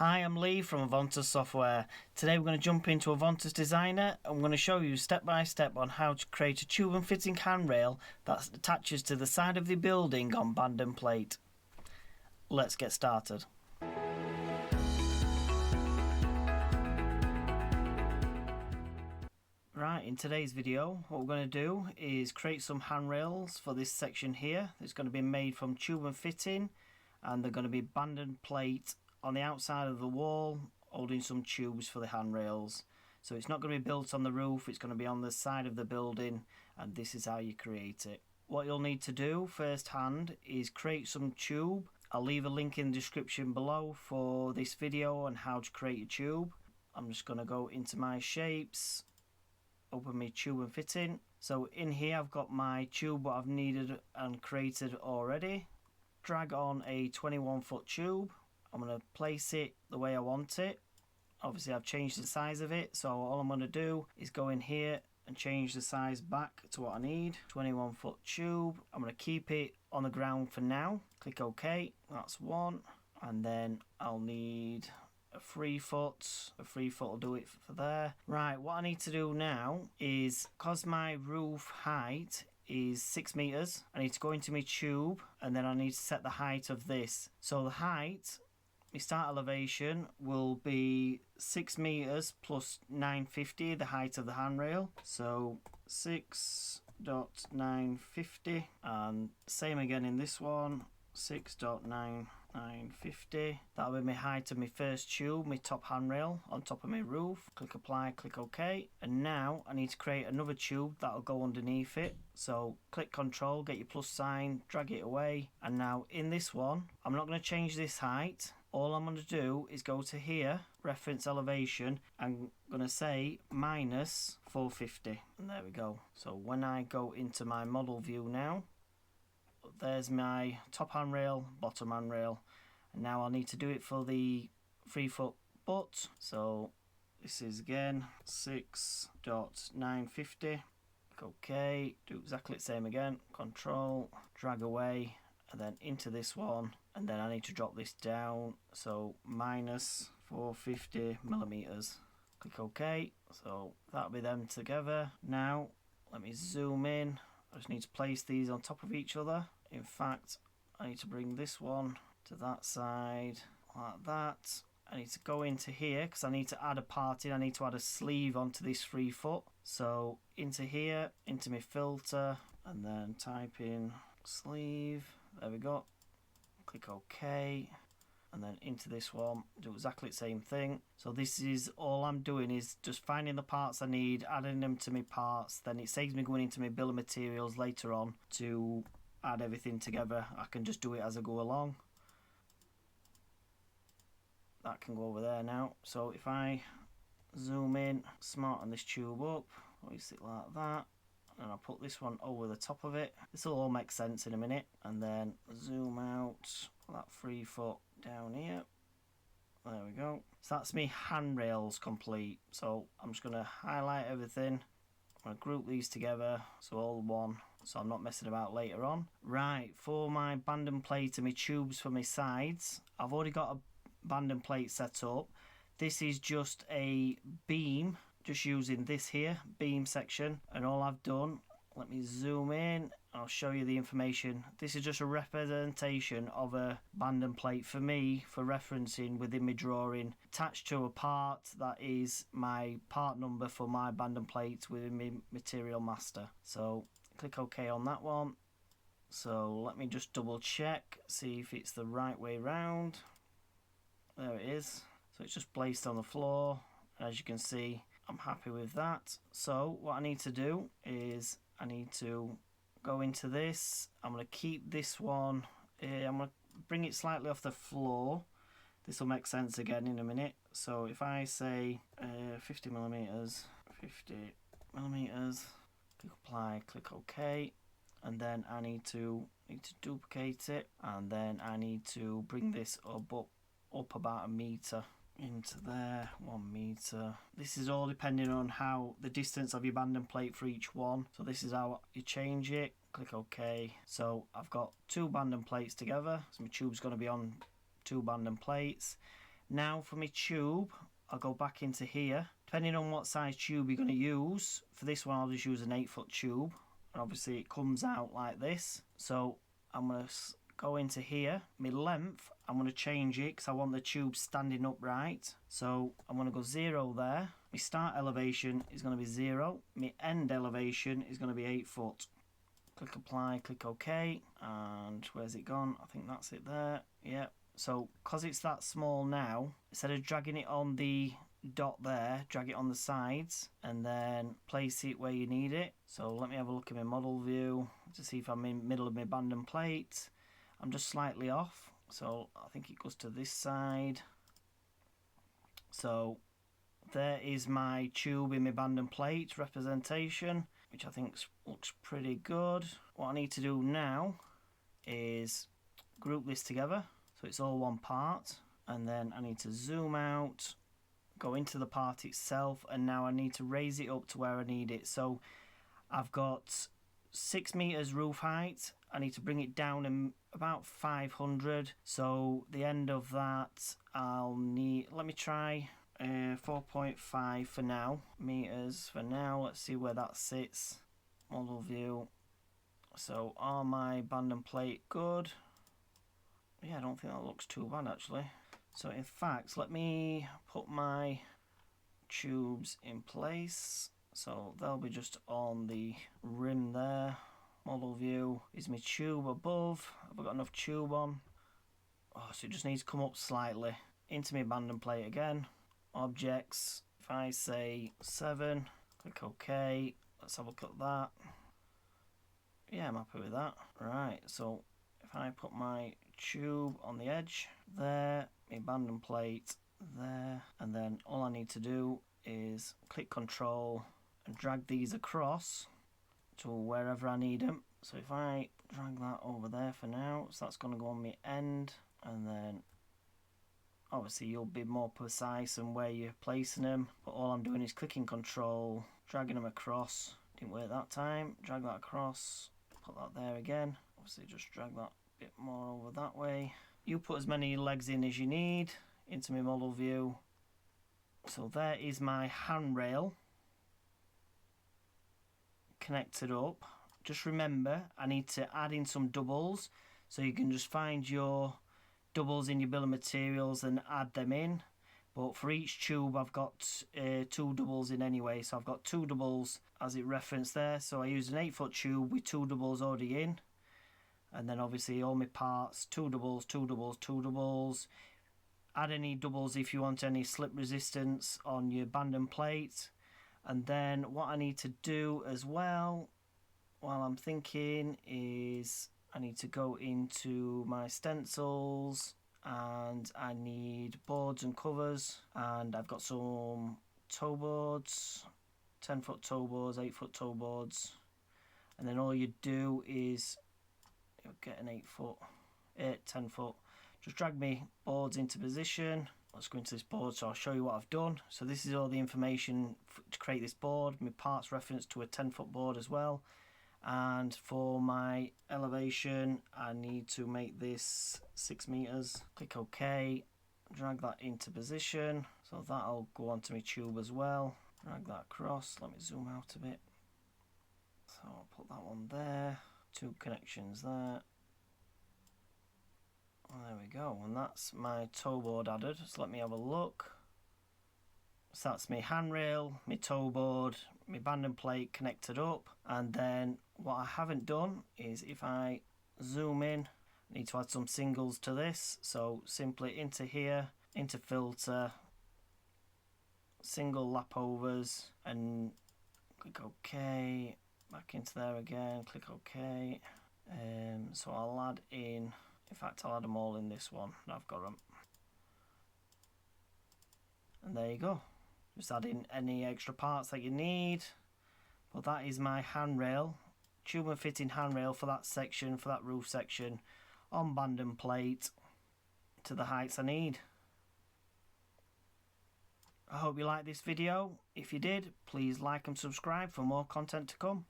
Hi, I'm Lee from Avontus Software. Today we're going to jump into Avontus Designer and I'm going to show you step by step on how to create a tube and fitting handrail that attaches to the side of the building on band and plate. Let's get started. Right, in today's video what we're going to do is create some handrails for this section here. It's going to be made from tube and fitting and they're going to be band and plate on the outside of the wall, holding some tubes for the handrails. So it's not going to be built on the roof, it's going to be on the side of the building, and this is how you create it. What you'll need to do first hand is create some tube. I'll leave a link in the description below for this video on how to create a tube. I'm just going to go into my shapes, open my tube and fitting. So in here I've got my tube what I've needed and created already. Drag on a 21-foot tube. I'm going to place it the way I want it. Obviously I've changed the size of it, so all I'm going to do is go in here and change the size back to what I need. 21-foot tube. I'm going to keep it on the ground for now. Click OK. That's one. And then I'll need a 3-foot. A 3-foot will do it for there. Right, what I need to do now is, because my roof height is 6 meters, I need to go into my tube and then I need to set the height of this. So the height, my start elevation will be 6 meters plus 950, the height of the handrail. So 6.950, and same again in this one, 6.9950. That'll be my height of my first tube, my top handrail on top of my roof. Click apply, click OK. And now I need to create another tube that'll go underneath it. So click control, get your plus sign, drag it away. And now in this one, I'm not going to change this height. All I'm going to do is go to here, reference elevation, I'm going to say minus 450. And there we go. So when I go into my model view now, there's my top handrail, bottom handrail, and now I'll need to do it for the 3-foot butt. So this is again 6.950. OK, do exactly the same again, control, drag away, and then into this one, and then I need to drop this down, so minus 450 millimeters. Click OK. So that'll be them together. Now let me zoom in. I just need to place these on top of each other. In fact, I need to bring this one to that side like that. I need to go into here because I need to add a part in. I need to add a sleeve onto this 3-foot. So into here, into my filter, and then type in sleeve. There we go. Click OK. And then into this one, do exactly the same thing. So this is all I'm doing is just finding the parts I need, adding them to my parts. Then it saves me going into my bill of materials later on to add everything together. I can just do it as I go along. That can go over there now. So if I zoom in, smarten this tube up, place it like that, and I'll put this one over the top of it. This will all make sense in a minute. And then zoom out that 3-foot down here. There we go. So that's me handrails complete. So I'm just going to highlight everything. I'm going to group these together so all one, so I'm not messing about later on. Right, for my band and plate and my tubes for my sides, I've already got a band and plate set up. This is just a beam, just using this here beam section, and all I've done, let me zoom in, I'll show you the information. This is just a representation of a band and plate for me for referencing within my drawing, attached to a part that is my part number for my band and plate within my material master. So click OK on that one. So let me just double check, see if it's the right way round. There it is. So it's just placed on the floor. As you can see, I'm happy with that. So what I need to do is I need to go into this. I'm going to keep this one. I'm going to bring it slightly off the floor. This will make sense again in a minute. So if I say 50 millimeters, click apply, click OK, and then I need to duplicate it, and then I need to bring this up about 1 meter. Into there, 1 meter. This is all depending on how the distance of your band and plate for each one. So this is how you change it. Click OK. So I've got 2 band and plates together. So my tube's going to be on 2 band and plates. Now for my tube, I'll go back into here. Depending on what size tube you're going to use, for this one I'll just use an 8-foot tube. And obviously it comes out like this. So I'm going to go into here. My length, I'm going to change it because I want the tube standing upright. So I'm going to go 0 there. My start elevation is going to be 0. My end elevation is going to be 8 foot. Click apply, click OK. And where's it gone? I think that's it there. Yep. So because it's that small now, instead of dragging it on the dot there, drag it on the sides and then place it where you need it. So let me have a look at my model view to see if I'm in the middle of my abandoned plate. I'm just slightly off, so I think it goes to this side. So there is my tube in my abandoned plate representation, which I think looks pretty good. What I need to do now is group this together so it's all one part, and then I need to zoom out, go into the part itself, and now I need to raise it up to where I need it. So I've got 6 meters roof height. I need to bring it down in about 500. So the end of that I'll need, let me try 4.5 for now, meters for now. Let's see where that sits. Model view. So are my abandoned plate good? Yeah, I don't think that looks too bad actually. So in fact, let me put my tubes in place. So they'll be just on the rim there. Model view. Is my tube above? Have I got enough tube on? Oh, so it just needs to come up slightly. Into my abandoned plate again. Objects. If I say 7, click OK. Let's have a look at that. Yeah, I'm happy with that. Right, so if I put my tube on the edge there, my abandoned plate there, and then all I need to do is click Control and drag these across to wherever I need them. So if I drag that over there for now, so that's going to go on my end, and then obviously you'll be more precise in where you're placing them, but all I'm doing is clicking Control, dragging them across. Didn't work that time. Drag that across, put that there again. Obviously just drag that bit more over that way. You put as many legs in as you need into my model view. So there is my handrail connected up. Just remember, I need to add in some doubles, so you can just find your doubles in your bill of materials and add them in. But for each tube I've got 2 doubles in anyway, so I've got 2 doubles as it referenced there. So I used an 8-foot tube with 2 doubles already in, and then obviously all my parts, 2 doubles, 2 doubles, 2 doubles. Add any doubles if you want any slip resistance on your abandoned plate. And then what I need to do as well, while I'm thinking, is I need to go into my stencils and I need boards and covers, and I've got some toe boards, 10-foot toe boards, 8-foot toe boards, and then all you do is get an 8-foot, 10-foot, just drag me boards into position. Let's go into this board so I'll show you what I've done. So this is all the information to create this board. My parts reference to a 10-foot board as well. And for my elevation, I need to make this 6 meters. Click OK, drag that into position. So that'll go onto my tube as well. Drag that across. Let me zoom out a bit. So I'll put that one there. 2 connections there. There we go, and that's my toe board added. So let me have a look. So that's my handrail, my toe board, my abandoned plate connected up. And then what I haven't done is, if I zoom in, I need to add some singles to this. So simply into here, into filter, single lap overs, and click OK. Back into there again, click OK. So I'll add in, in fact I'll add them all in this one. I've got them. And there you go. Just add in any extra parts that you need. But that is my handrail, tube and fitting handrail for that section, for that roof section, on abandoned plate to the heights I need. I hope you liked this video. If you did, please like and subscribe for more content to come.